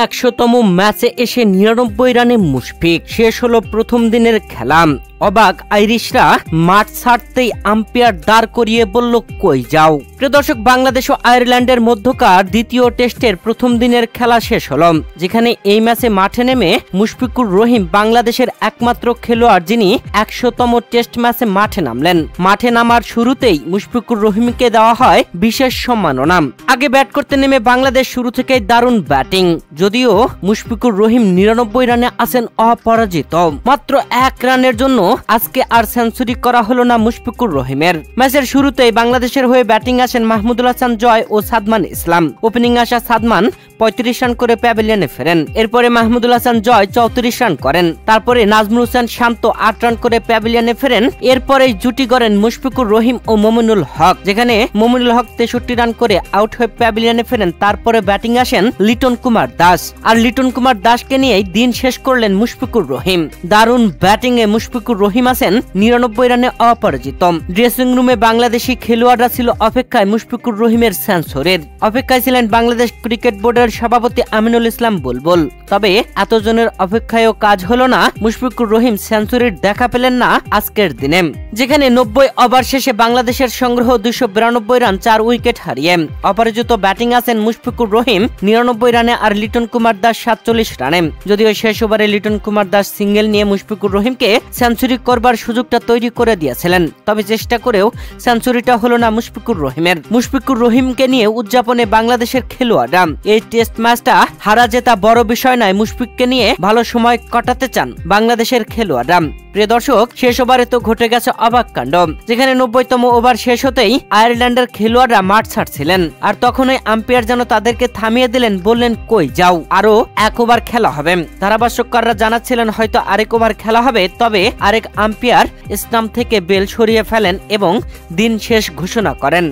100তম ম্যাচে এসে 99 রানে মুশফিক। শেষ হলো প্রথম দিনের খেলা। অবাক আইরিশরা মাঠ ছাড়তেই আম্পায়ার দাঁড় করিয়ে বলল, কই যাও। প্রিয় দর্শক, বাংলাদেশ ও আয়ারল্যান্ডের মধ্যকার দ্বিতীয় টেস্টের প্রথম দিনের খেলা শেষ হলো, যেখানে এই ম্যাচে মাঠে নেমে মুশফিকুর রহিম বাংলাদেশের একমাত্র খেলোয়াড় যিনি 100তম টেস্ট ম্যাচে মাঠে নামলেন। মাঠে নামার শুরুতেই মুশফিকুর রহিমকে দেওয়া হয় বিশেষ সম্মাননা। আগে ব্যাট করতে নেমে বাংলাদেশ শুরু থেকেই দারুণ ব্যাটিং। যদিও মুশফিকুর রহিম 99 রানে আছেন অপরাজিত। মাত্র 1 রানের জন্য আজকে আর সেঞ্চুরি করা হলো না মুশফিকুর রহিমের। ম্যাচের শুরুতেই বাংলাদেশের হয়ে ব্যাটিং আসেন মাহমুদুল হাসান জয় ও সাদমান ইসলাম। ওপেনিং আসা সাদমান 35 রান করে প্যাভিলিয়নে ফেরেন। এরপরে মাহমুদুল হাসান জয় 34 রান করেন। তারপরে নাজমুল হোসেন শান্ত 8 রান করে প্যাভিলিয়নে ফেরেন। এরপরেই জুটি গড়েন মুশফিকুর রহিম ও মমিনুল হক, যেখানে মমিনুল হক 63 রান করে আউট হয়ে প্যাভিলিয়নে ফেরেন। তারপরে ব্যাটিং আসেন লিটন কুমার দাস, আর লিটন কুমার দাসকে নিয়েই দিন শেষ করলেন মুশফিকুর রহিম। দারুণ ব্যাটিং এ মুশফিকুর রহিম আছেন 99 রানে অপরাজিত। ড্রেসিং রুমে বাংলাদেশি খেলোয়াড়রা ছিল অপেক্ষায় মুশফিকুর রহিমের সেঞ্চুরির। অপেক্ষায় ছিলেন বাংলাদেশ ক্রিকেট বোর্ডের সভাপতি আমিনুল ইসলাম বুলবুল। তবে এতজনের অপেক্ষায়ও কাজ হলো না, মুশফিকুর রহিম সেঞ্চুরির দেখা পেলেন না আজকের দিনে, যেখানে 90 ওভার শেষে বাংলাদেশের সংগ্রহ 292 রান 4 উইকেট হারিয়ে। অপরাজিত ব্যাটিং আছেন মুশফিকুর রহিম 99 রানে আর লিটন কুমার দাস 47 রানে। যদিও শেষ ওভারে লিটন কুমার দাস সিঙ্গেল নিয়ে মুশফিকুর রহিমকে সেঞ্চুরি করবার সুযোগটা তৈরি করে দিয়েছিলেন, তবে চেষ্টা করেও সেঞ্চুরিটা হলো না মুশফিকুর রহিমের। মুশফিকুর রহিমকে নিয়ে উদযাপনে বাংলাদেশের খেলোয়াড়রা। এই টেস্ট ম্যাচটা হারা জেতা বড় বিষয় নয়, মুশফিককে নিয়ে ভালো সময় কাটাতে চান বাংলাদেশের খেলোয়াড়রা। প্রিয় দর্শক, শেষ ওভারে তো ঘটে গেছে অবাক কাণ্ড, যেখানে 90তম ওভার শেষ হতেই আয়ারল্যান্ডের খেলোয়াড়রা মাঠ ছাড়ছিলেন, আর তখনই আম্পায়ার যেন তাদেরকে থামিয়ে দিলেন, বললেন, কই যাও, আরো 1 ওভার খেলা হবে। ধারাভাষ্যকাররা জানাচ্ছিলেন হয়তো আরেক ওভার খেলা হবে, তবে আরেক আম্পায়ার স্টাম্প থেকে বেল সরিয়ে ফেলেন এবং দিন শেষ ঘোষণা করেন।